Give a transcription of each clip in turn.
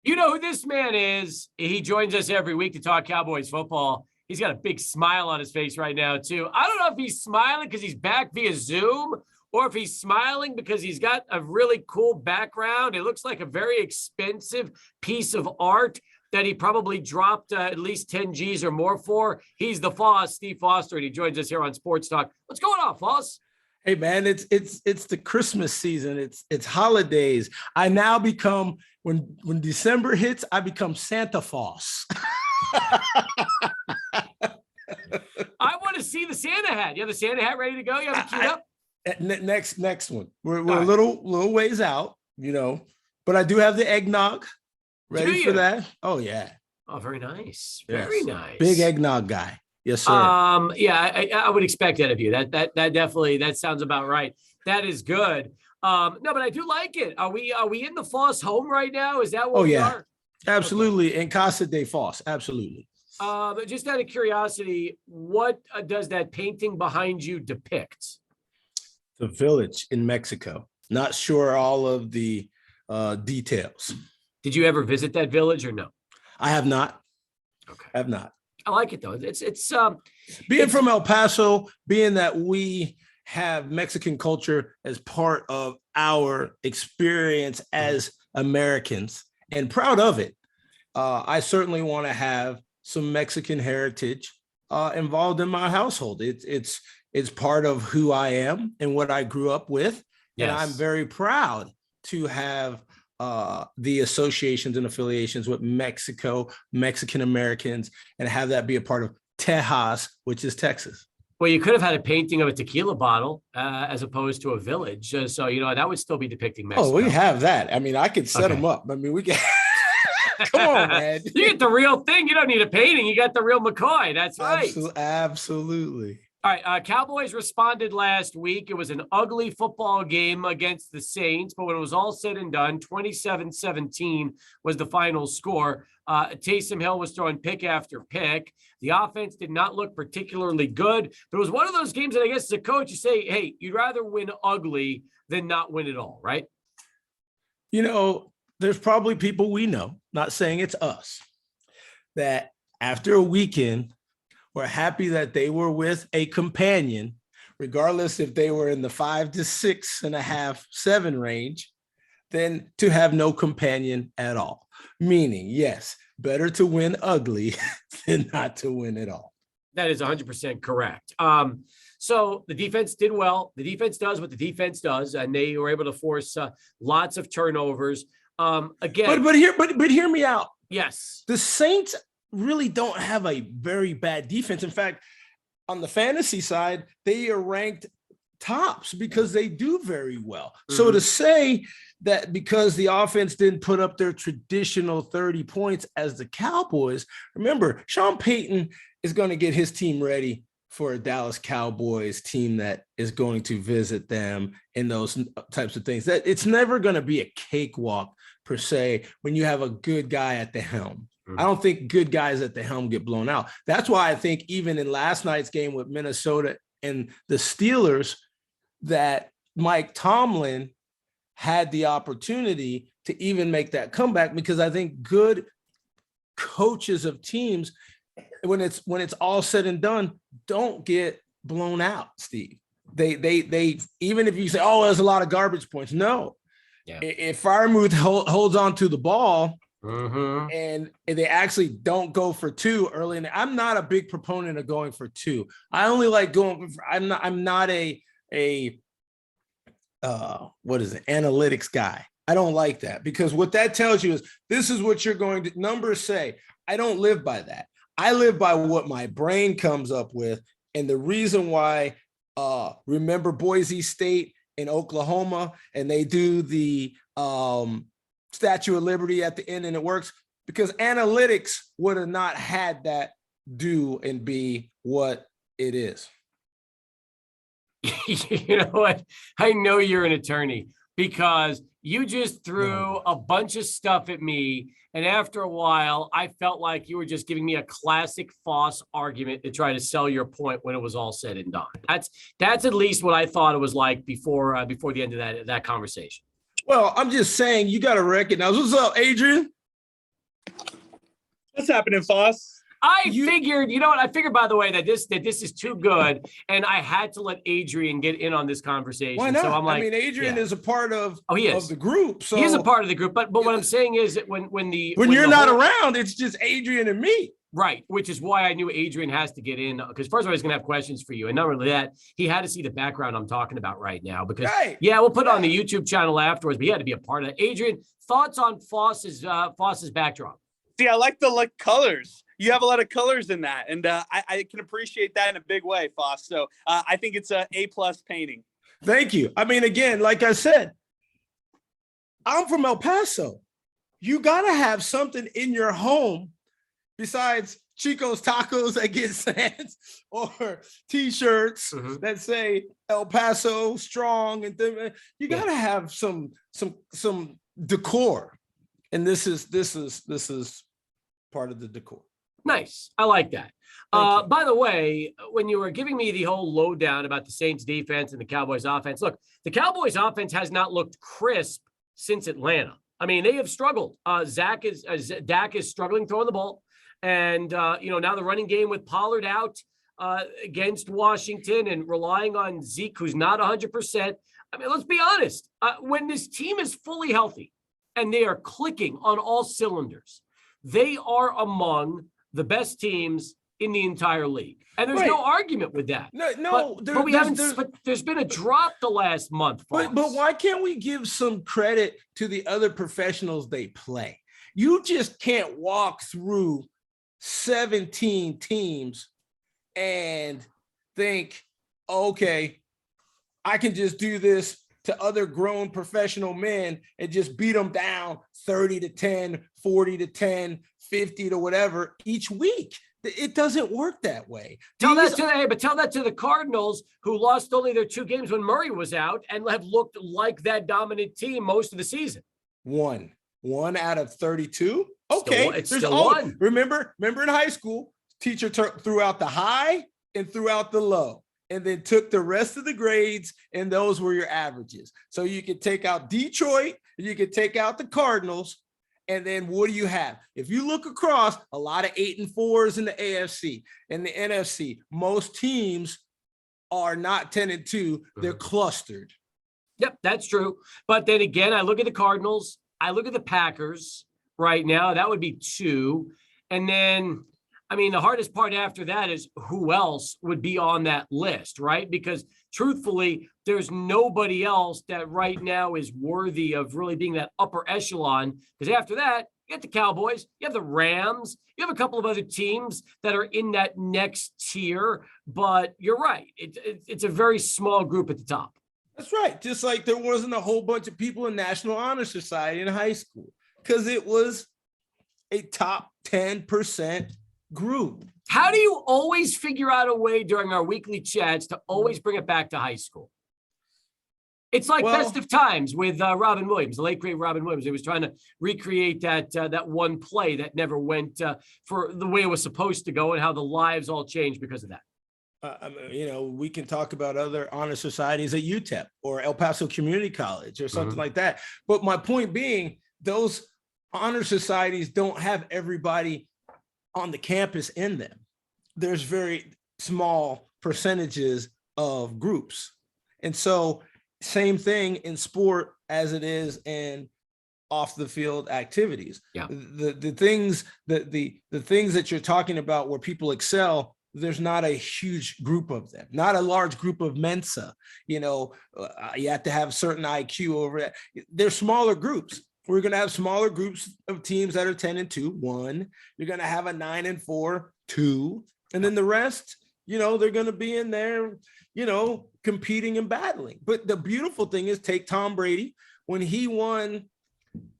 You know who this man is? He joins us every week to talk Cowboys football. He's got a big smile on his face right now, too. I don't know if he's smiling because he's back via Zoom or if he's smiling because he's got a really cool background. It looks like a very expensive piece of art that he probably dropped at least 10 G's or more for. He's the Foss, Steve Foster, and he joins us here on Sports Talk. What's going on, Foss? Hey man, it's the Christmas season. It's holidays. I now become when December hits, I become Santa Foss. I want to see the Santa hat. You have the Santa hat ready to go? You have it queued up? Next one. We're a little ways out, but I do have the eggnog ready for that. Oh yeah. Oh, very nice. Yes. Very nice. Big eggnog guy. Yes, sir. Yeah, I would expect that of you. That definitely, that sounds about right. That is good. No, but I do like it. Are we in the Foss home right now? Is that what we are? Absolutely. Okay. In Casa de Foss. Absolutely. But just out of curiosity, what does that painting behind you depict? The village in Mexico. Not sure all of the details. Did you ever visit that village or no? I have not. Okay. I have not. I like it though. It's being from El Paso, being that we have Mexican culture as part of our experience as Americans and proud of it. I certainly want to have some Mexican heritage involved in my household. It's part of who I am and what I grew up with. Yes. And I'm very proud to have the associations and affiliations with Mexico, Mexican Americans, and have that be a part of Tejas, which is Texas. Well, you could have had a painting of a tequila bottle as opposed to a village. So, that would still be depicting Mexico. Oh, we have that. I mean, I could set them up. I mean, we can. Come on, man. You get the real thing. You don't need a painting. You got the real McCoy. That's right. Absolutely. All right, Cowboys responded last week. It was an ugly football game against the Saints, but when it was all said and done, 27-17 was the final score. Taysom Hill was throwing pick after pick. The offense did not look particularly good, but it was one of those games that I guess as a coach, you say, hey, you'd rather win ugly than not win at all, right? There's probably people we know, not saying it's us, that after a weekend, we're happy that they were with a companion, regardless if they were in the 5 to 6.5, 7 range, than to have no companion at all. Meaning, yes, better to win ugly than not to win at all. That is 100% correct. So the defense did well. The defense does what the defense does, and they were able to force lots of turnovers. Again, but hear me out. Yes, the Saints really don't have a very bad defense. In fact, on the fantasy side, they are ranked tops because they do very well. Mm-hmm. So to say that because the offense didn't put up their traditional 30 points as the Cowboys, remember, Sean Payton is going to get his team ready for a Dallas Cowboys team that is going to visit them and those types of things. That it's never going to be a cakewalk per se when you have a good guy at the helm. I don't think good guys at the helm get blown out. That's why I think even in last night's game with Minnesota and the Steelers, that Mike Tomlin had the opportunity to even make that comeback, because I think good coaches of teams, when it's all said and done, don't get blown out, Steve. They even if you say, oh, there's a lot of garbage points. No. Yeah. If Freiermuth holds on to the ball, mm-hmm. and they actually don't go for 2 early. And I'm not a big proponent of going for 2. I only like going. I'm not a analytics guy. I don't like that, because what that tells you is this is what you're going to numbers say. I don't live by that. I live by what my brain comes up with. And the reason why, remember Boise State in Oklahoma, and they do the Statue of Liberty at the end and it works, because analytics would have not had that do and be what it is. You know what? I know you're an attorney, because you just threw a bunch of stuff at me. And after a while, I felt like you were just giving me a classic Foss argument to try to sell your point when it was all said and done. That's at least what I thought it was like before the end of that conversation. Well, I'm just saying, you got to recognize. What's up, Adrian? What's happening, Foss? I figured, you know what? I figured, by the way, that this is too good, and I had to let Adrian get in on this conversation. Why not? So I'm like, I mean, Adrian is a part of the group. So he is a part of the group. But what I'm saying is that when you're not around, it's just Adrian and me. Right, which is why I knew Adrian has to get in, because first of all, he's going to have questions for you. And not only that, he had to see the background I'm talking about right now, because we'll put it on the YouTube channel afterwards, but he had to be a part of it. Adrian, thoughts on Foss's backdrop? See, I like the colors. You have a lot of colors in that, and I can appreciate that in a big way, Foss. So I think it's a A+ painting. Thank you. I mean, again, like I said, I'm from El Paso. You got to have something in your home besides Chico's Tacos that get sent, or T-shirts that say El Paso strong, and you got to have some decor, and this is part of the decor. Nice, I like that. By the way, when you were giving me the whole lowdown about the Saints defense and the Cowboys offense, look, the Cowboys offense has not looked crisp since Atlanta. I mean, they have struggled. Dak is struggling throwing the ball. And, now the running game with Pollard out against Washington and relying on Zeke, who's not 100%. I mean, let's be honest. When this team is fully healthy and they are clicking on all cylinders, they are among the best teams in the entire league. And there's no argument with that. But there's been a drop the last month. But why can't we give some credit to the other professionals they play? You just can't walk through 17 teams and think, okay, I can just do this to other grown professional men and just beat them down 30-10, 40-10, 50 to whatever each week. It doesn't work that way. Tell that to the Cardinals, who lost only their 2 games when Murray was out and have looked like that dominant team most of the season. One out of 32. Okay, it's still one. Remember in high school, teacher threw out the high and threw out the low, and then took the rest of the grades, and those were your averages. So you could take out Detroit, you could take out the Cardinals, and then what do you have? If you look across, a lot of 8 and 4s in the AFC and the NFC, most teams are not 10 and 2. They're clustered. Yep, that's true. But then again, I look at the Cardinals, I look at the Packers right now. That would be 2. And then, I mean, the hardest part after that is who else would be on that list, right? Because truthfully, there's nobody else that right now is worthy of really being that upper echelon. Because after that, you have the Cowboys, you have the Rams, you have a couple of other teams that are in that next tier. But you're right. It's a very small group at the top. That's right. Just like there wasn't a whole bunch of people in National Honor Society in high school, because it was a top 10% group. How do you always figure out a way during our weekly chats to always bring it back to high school? It's like Best of Times with Robin Williams, the late great Robin Williams. He was trying to recreate that one play that never went for the way it was supposed to go, and how the lives all changed because of that. We can talk about other honor societies at UTEP or El Paso Community College or something like that. But my point being, those honor societies don't have everybody on the campus in them. There's very small percentages of groups. And so same thing in sport as it is in off the field activities. Yeah. The things that you're talking about where people excel, there's not a huge group of them, not a large group of Mensa. You have to have certain IQ over it. They're smaller groups. We're going to have smaller groups of teams that are 10 and 2, 1. You're going to have a 9 and 4, 2. And then the rest, they're going to be in there, competing and battling. But the beautiful thing is, take Tom Brady. When he won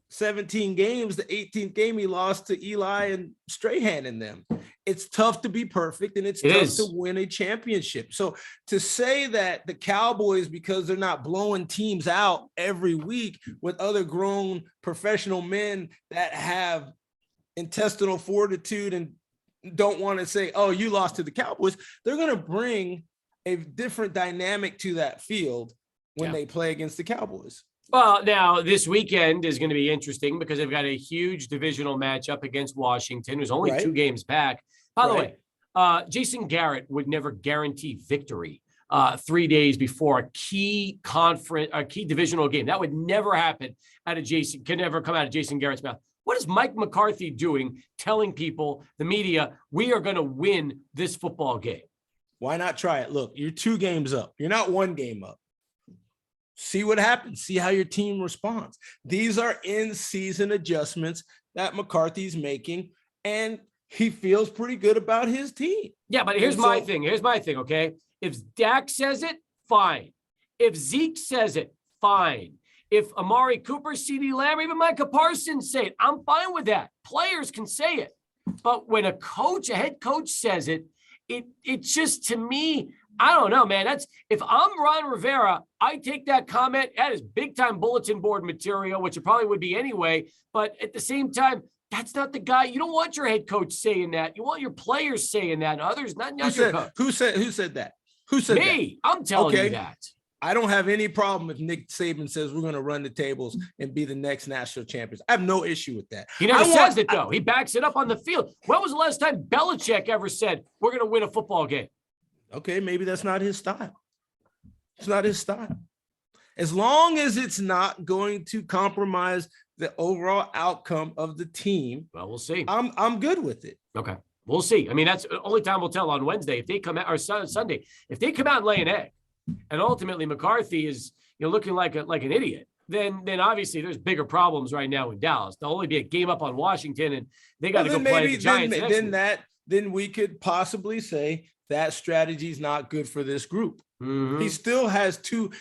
17 games, the 18th game he lost to Eli and Strahan in them. It's tough to be perfect, and it's tough to win a championship. So to say that the Cowboys, because they're not blowing teams out every week with other grown professional men that have intestinal fortitude and don't want to say, oh, you lost to the Cowboys, they're going to bring a different dynamic to that field when they play against the Cowboys. Well, now this weekend is going to be interesting because they've got a huge divisional matchup against Washington, who's only Right. 2 games back. By the Right. way, Jason Garrett would never guarantee victory 3 days before a key divisional game. That would never happen can never come out of Jason Garrett's mouth. What is Mike McCarthy doing telling people, the media, we are going to win this football game? Why not try it? Look, you're 2 games up. You're not 1 game up. See what happens. See how your team responds. These are in-season adjustments that McCarthy's making, and he feels pretty good about his team. Yeah, but here's my thing. Here's my thing, okay? If Dak says it, fine. If Zeke says it, fine. If Amari Cooper, CeeDee Lamb, even Micah Parsons say it, I'm fine with that. Players can say it. But when a head coach says it, it just, to me, I don't know, man. If I'm Ron Rivera, I take that comment. That is big time bulletin board material, which it probably would be anyway. But at the same time, that's not the guy. You don't want your head coach saying that. You want your players saying that. And others, not your coach. Who said that? Who said me? That? I'm telling you that. I don't have any problem if Nick Saban says we're going to run the tables and be the next national champions. I have no issue with that. He never says it, though. He backs it up on the field. When was the last time Belichick ever said, we're going to win a football game? Okay, maybe that's not his style. It's not his style. As long as it's not going to compromise the overall outcome of the team. Well, we'll see. I'm good with it. Okay. We'll see. I mean, that's the only time we'll tell on Wednesday. If they come out, or Sunday, if they come out and lay an egg, and ultimately McCarthy is looking like an idiot, then obviously there's bigger problems right now in Dallas. There'll only be a game up on Washington, and they got to go play the Giants. Then we could possibly say that strategy is not good for this group. Mm-hmm. He still has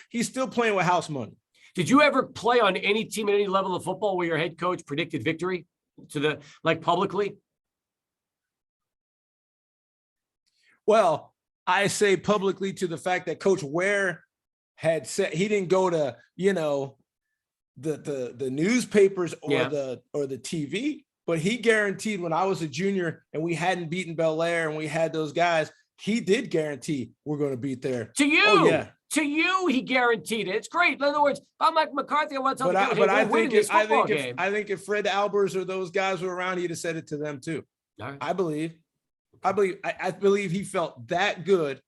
he's still playing with house money. Did you ever play on any team at any level of football where your head coach predicted victory publicly? Well, I say publicly to the fact that Coach Ware had said he didn't go to, the newspapers or the TV, but he guaranteed when I was a junior and we hadn't beaten Bel Air and we had those guys, he did guarantee we're going to beat there. To you. Oh, yeah. To you, he guaranteed it. It's great. In other words, if I'm Mike McCarthy, I want to tell I think if Fred Albers or those guys were around, he'd have said it to them too. Right. I believe he felt that good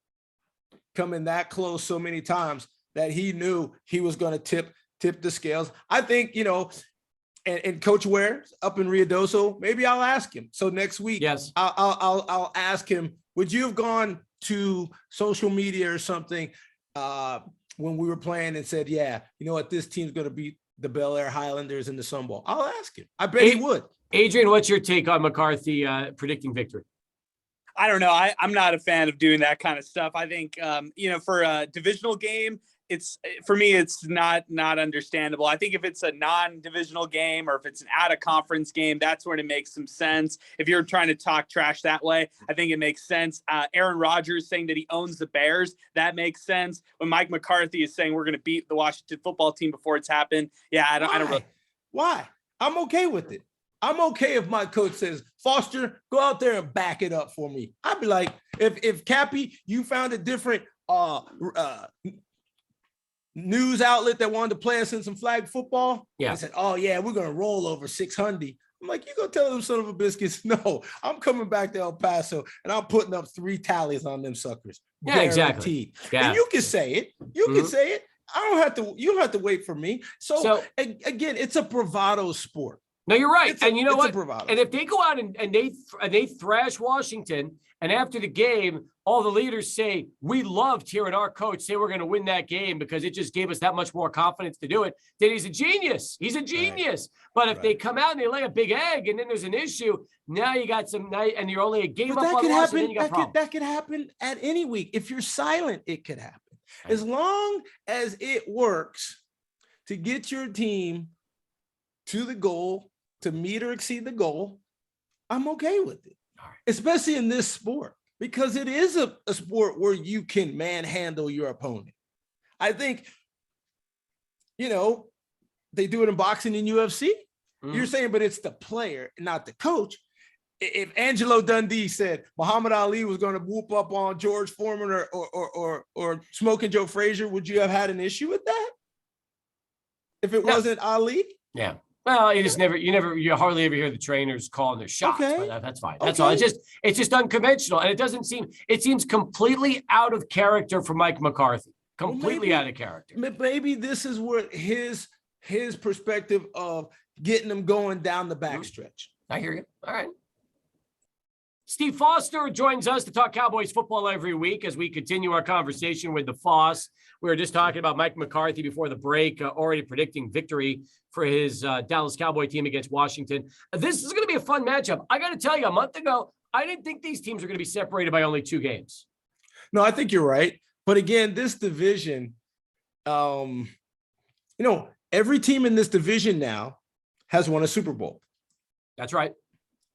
coming that close so many times that he knew he was going to tip the scales. I think, and Coach Ware up in Ruidoso, maybe I'll ask him. So next week, yes, I'll ask him, would you have gone to social media or something when we were playing and said, yeah, you know what, this team's going to beat the Bel Air Highlanders in the Sun Bowl? I'll ask him. I bet he would. Adrian, what's your take on McCarthy predicting victory? I don't know. I'm not a fan of doing that kind of stuff. I think, for a divisional game, for me, it's not understandable. I think if it's a non-divisional game or if it's an out-of-conference game, that's when it makes some sense. If you're trying to talk trash that way, I think it makes sense. Aaron Rodgers saying that he owns the Bears, that makes sense. When Mike McCarthy is saying we're going to beat the Washington football team before it's happened, yeah, I don't really. Why? I'm okay with it. I'm okay if my coach says, Foster, go out there and back it up for me. I'd be like, if Cappy, you found a different news outlet that wanted to play us in some flag football. Yeah. I said, oh yeah, we're going to roll over 600. I'm like, you go tell them son of a biscuits. No, I'm coming back to El Paso and I'm putting up 3 tallies on them suckers. Yeah, exactly. Yeah. And you can say it. You can say it. You don't have to wait for me. So again, it's a bravado sport. No, you're right. And you know what? And if they go out and they thrash Washington, and after the game, all the leaders say, we loved hearing our coach say we're going to win that game because it just gave us that much more confidence to do it, then he's a genius. He's a genius. Right. But if they come out and they lay a big egg and then there's an issue, now you got and you're only a game up on Washington, you got problems. That could happen at any week. If you're silent, it could happen. Right. As long as it works to get your team to the goal, to meet or exceed the goal, I'm okay with it, especially in this sport, because it is a sport where you can manhandle your opponent. I think, they do it in boxing and UFC. You're saying, but it's the player, not the coach. If Angelo Dundee said Muhammad Ali was going to whoop up on George Foreman or Smoking Joe Frazier, would you have had an issue with that? if it wasn't Ali? Yeah. Well, you hardly ever hear the trainers calling their shots, Okay. but that's fine. That's all. It's just unconventional. And it seems completely out of character for Mike McCarthy. Completely out of character. Maybe this is what his perspective of getting them going down the backstretch. I hear you. All right. Steve Foster joins us to talk Cowboys football every week as we continue our conversation with the Foss. We were just talking about Mike McCarthy before the break, already predicting victory for his Dallas Cowboy team against Washington. This is going to be a fun matchup. I got to tell you, a month ago, I didn't think these teams are going to be separated by only 2 games. No, I think you're right. But again, this division, every team in this division now has won a Super Bowl. That's right.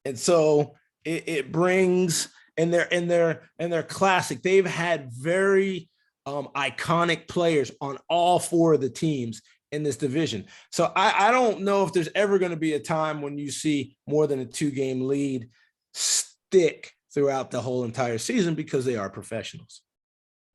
And so it brings, and they're classic. They've had very iconic players on all 4 of the teams in this division. So I don't know if there's ever going to be a time when you see more than a 2-game lead stick throughout the whole entire season because they are professionals.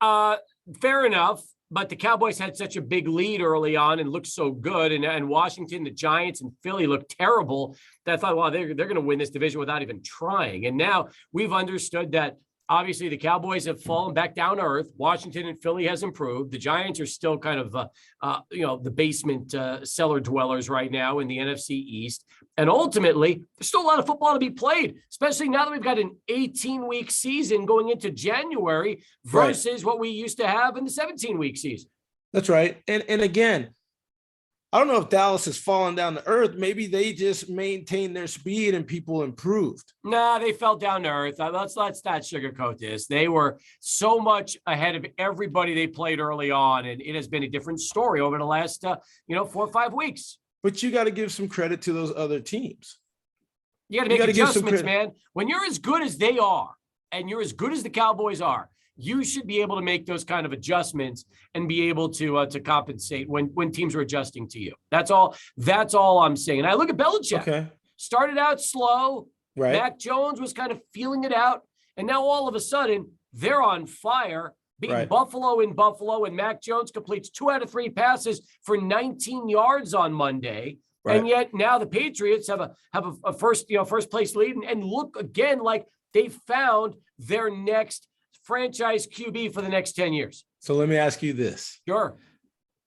Fair enough. But the Cowboys had such a big lead early on and looked so good. And Washington, the Giants, and Philly looked terrible that I thought, wow, they're going to win this division without even trying. And now we've understood that obviously the Cowboys have fallen back down to earth. Washington and Philly has improved. The Giants are still kind of, the basement cellar dwellers right now in the NFC East. And ultimately, there's still a lot of football to be played, especially now that we've got an 18-week season going into January versus what we used to have in the 17-week season. That's right. And again, I don't know if Dallas has fallen down to earth. Maybe they just maintained their speed and people improved. Nah, they fell down to earth. Let's not sugarcoat this. They were so much ahead of everybody they played early on, and it has been a different story over the last, 4 or 5 weeks. But you got to give some credit to those other teams. You got to make adjustments, man. When you're as good as they are, and you're as good as the Cowboys are, you should be able to make those kind of adjustments and be able to compensate when teams are adjusting to you. That's all I'm saying. I look at Belichick. Okay. Started out slow. Right. Mac Jones was kind of feeling it out. And now all of a sudden they're on fire, beating Buffalo in Buffalo, and Mac Jones completes 2 out of 3 passes for 19 yards on Monday. Right. And yet now the Patriots have a first place lead and look again like they found their next franchise QB for the next 10 years. So let me ask you this. Sure.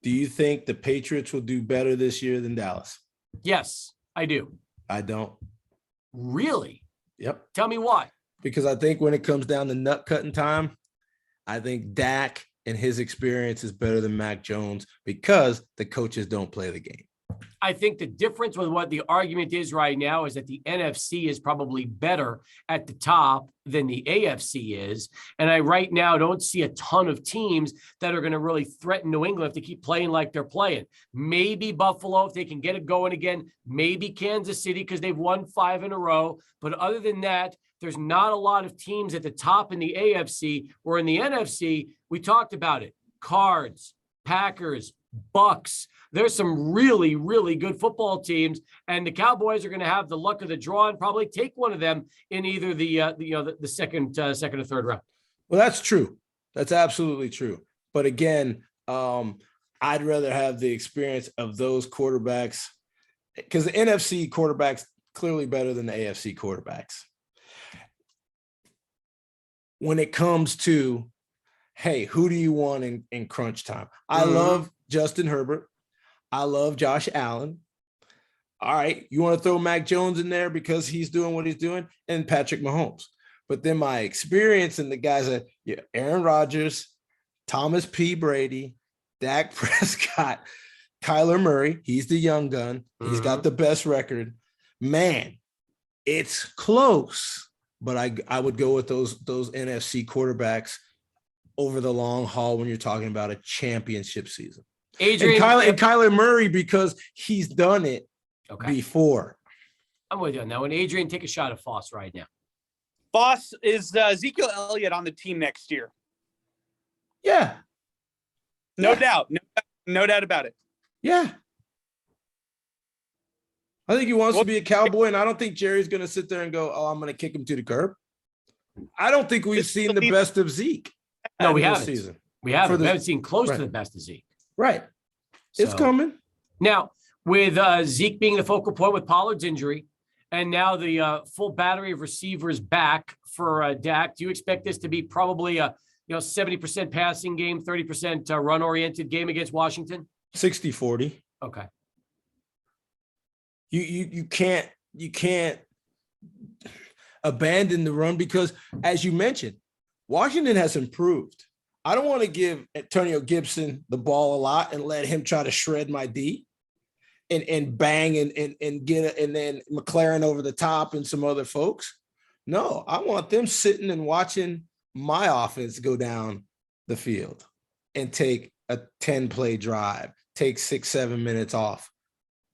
Do you think the Patriots will do better this year than Dallas? Yes, I do. I don't. Really? Yep. Tell me why. Because I think when it comes down to nut cutting time, I think Dak and his experience is better than Mac Jones because the coaches don't play the game. I think the difference with what the argument is right now is that the NFC is probably better at the top than the AFC is. And I right now don't see a ton of teams that are going to really threaten New England if they keep playing like they're playing. Maybe Buffalo, if they can get it going again. Maybe Kansas City because they've won 5 in a row. But other than that, there's not a lot of teams at the top in the AFC, or in the NFC, we talked about it. Cards, Packers, Bucks. There's some really, really good football teams, and the Cowboys are going to have the luck of the draw and probably take one of them in either the second or third round. Well, that's true. That's absolutely true. But again, I'd rather have the experience of those quarterbacks because the NFC quarterbacks clearly better than the AFC quarterbacks. When it comes to, hey, who do you want in crunch time? I love Justin Herbert. I love Josh Allen. All right, you want to throw Mac Jones in there because he's doing what he's doing, and Patrick Mahomes. But then my experience and the guys are Aaron Rodgers, Thomas P. Brady, Dak Prescott, Kyler Murray. He's the young gun. He's got the best record. Man, it's close. But I would go with those NFC quarterbacks over the long haul when you're talking about a championship season. Adrian and Kyler Murray because he's done it before. I'm with you on that one. Adrian, take a shot at Foss right now. Foss, is Ezekiel Elliott on the team next year? Yeah. No doubt. No doubt about it. Yeah. I think he wants to be a Cowboy, and I don't think Jerry's going to sit there and go, oh, I'm going to kick him to the curb. I don't think we've seen the best of Zeke. No, we haven't. We haven't. We haven't seen close to the best of Zeke. Right. It's coming. Now, with Zeke being the focal point with Pollard's injury, and now the full battery of receivers back for Dak, do you expect this to be probably a 70% passing game, 30% run-oriented game against Washington? 60-40. Okay. You can't abandon the run because, as you mentioned, Washington has improved. I don't want to give Antonio Gibson the ball a lot and let him try to shred my D and bang and get it, and then McLaren over the top and some other folks. No, I want them sitting and watching my offense go down the field and take a 10-play drive, take 6-7 minutes off,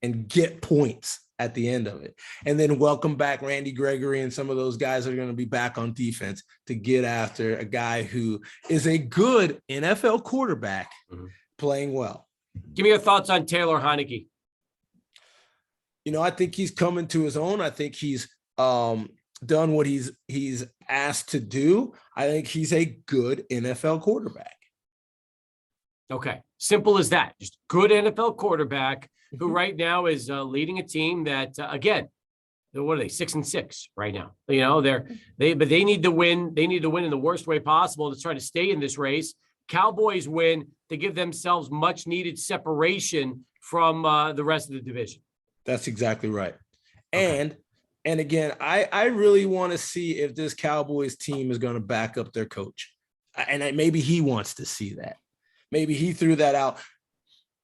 and get points at the end of it. And then welcome back Randy Gregory and some of those guys are going to be back on defense to get after a guy who is a good NFL quarterback playing well. Give me your thoughts on Taylor Heinicke. I think he's coming to his own. I think he's done what he's asked to do. I think he's a good NFL quarterback. Okay. Simple as that. Just good NFL quarterback who right now is leading a team that, again, what are they, 6-6 right now? But they need to win. They need to win in the worst way possible to try to stay in this race. Cowboys win to give themselves much needed separation from the rest of the division. That's exactly right. Okay. And again, I really want to see if this Cowboys team is going to back up their coach. And maybe he wants to see that. Maybe he threw that out,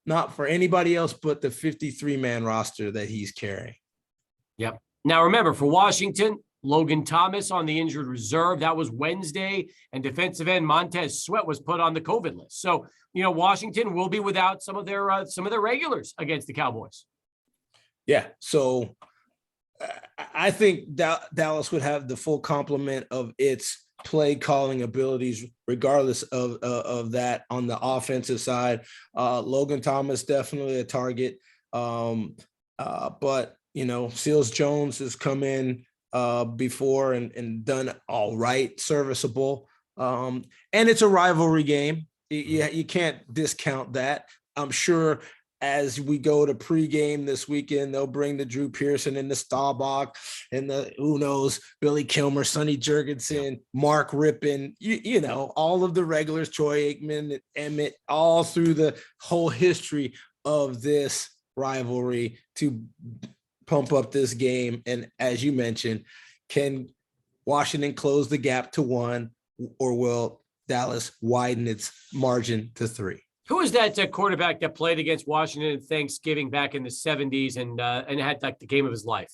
not for anybody else but the 53-man roster that he's carrying. Yep. Now, remember, for Washington, Logan Thomas on the injured reserve. That was Wednesday. And defensive end Montez Sweat was put on the COVID list. So, Washington will be without some of their regulars against the Cowboys. Yeah. So I think Dallas would have the full complement of its play calling abilities, regardless of that on the offensive side. Logan Thomas, definitely a target. But, Seals Jones has come in before and done all right, serviceable. And it's a rivalry game. You can't discount that. I'm sure as we go to pregame this weekend, they'll bring the Drew Pearson and the Staubach and the, who knows, Billy Kilmer, Sonny Jurgensen, Mark Rippon, all of the regulars, Troy Aikman, Emmett, all through the whole history of this rivalry to pump up this game. And as you mentioned, can Washington close the gap to 1, or will Dallas widen its margin to 3? Who is that quarterback that played against Washington at Thanksgiving back in the 70s and had like the game of his life?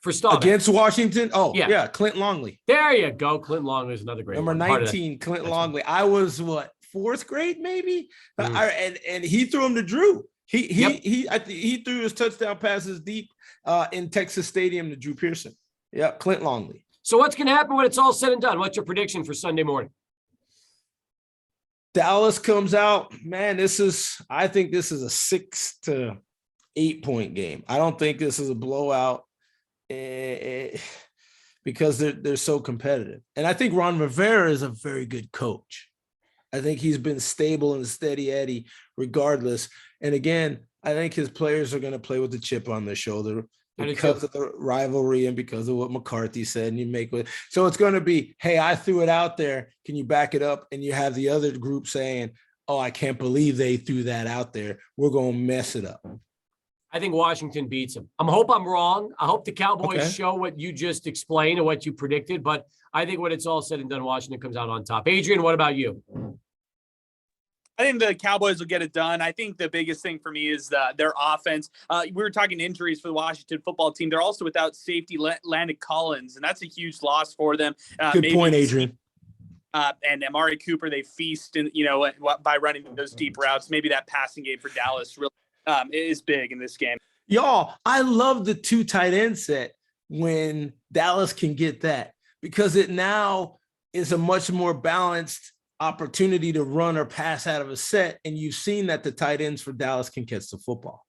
For Staubach. Against Washington? Oh, yeah, Clint Longley. There you go. Clint Longley is another great Number one. 19, Clint Longley. I was, 4th grade maybe? And he threw him to Drew. He threw his touchdown passes deep in Texas Stadium to Drew Pearson. Yeah, Clint Longley. So what's going to happen when it's all said and done? What's your prediction for Sunday morning? Dallas comes out, man, I think this is a 6 to 8 point game. I don't think this is a blowout because they're so competitive. And I think Ron Rivera is a very good coach. I think he's been stable and steady Eddie regardless. And again, I think his players are going to play with the chip on their shoulder because of the rivalry and because of what McCarthy said. And so it's going to be, hey, I threw it out there. Can you back it up? And you have the other group saying, oh, I can't believe they threw that out there. We're going to mess it up. I think Washington beats them. I hope I'm wrong. I hope the Cowboys show what you just explained and what you predicted. But I think when it's all said and done, Washington comes out on top. Adrian, what about you? I think the Cowboys will get it done. I think the biggest thing for me is their offense. We were talking injuries for the Washington football team. They're also without safety Landon Collins, and that's a huge loss for them. Good point, Adrian. And Amari Cooper, they feast, by running those deep routes. Maybe that passing game for Dallas really is big in this game. Y'all, I love the 2 tight end set when Dallas can get that, because it now is a much more balanced opportunity to run or pass out of a set. And you've seen that the tight ends for Dallas can catch the football.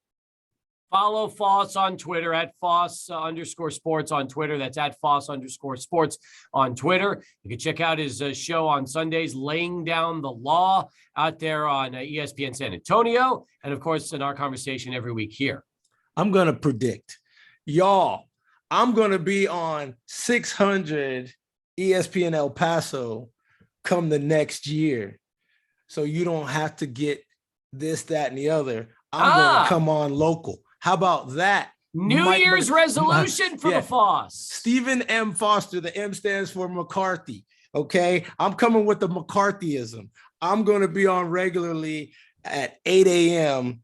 Follow Foss on Twitter at Foss_sports on Twitter. That's at Foss_sports on Twitter. You can check out his show on Sundays, Laying Down the Law, out there on ESPN San Antonio. And of course, in our conversation every week here. I'm going to predict, y'all, I'm going to be on 600 ESPN El Paso come the next year. So you don't have to get this, that, and the other. I'm going to come on local. How about that? New Year's resolution for the Foss. Stephen M. Foster, the M stands for McCarthy. Okay. I'm coming with the McCarthyism. I'm going to be on regularly at 8 a.m.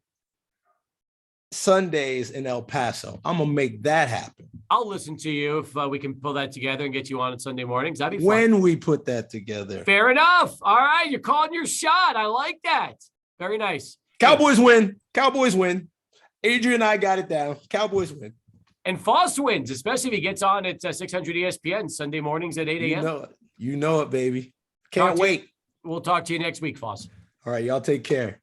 Sundays in El Paso. I'm going to make that happen. I'll listen to you if we can pull that together and get you on Sunday mornings. That'd be fun. When we put that together. Fair enough. All right. You're calling your shot. I like that. Very nice. Cowboys win. Cowboys win. Adrian and I got it down. Cowboys win. And Foss wins, especially if he gets on at 600 ESPN Sunday mornings at 8 a.m. You know it, baby. Can't wait. We'll talk to you next week, Foss. All right, y'all take care.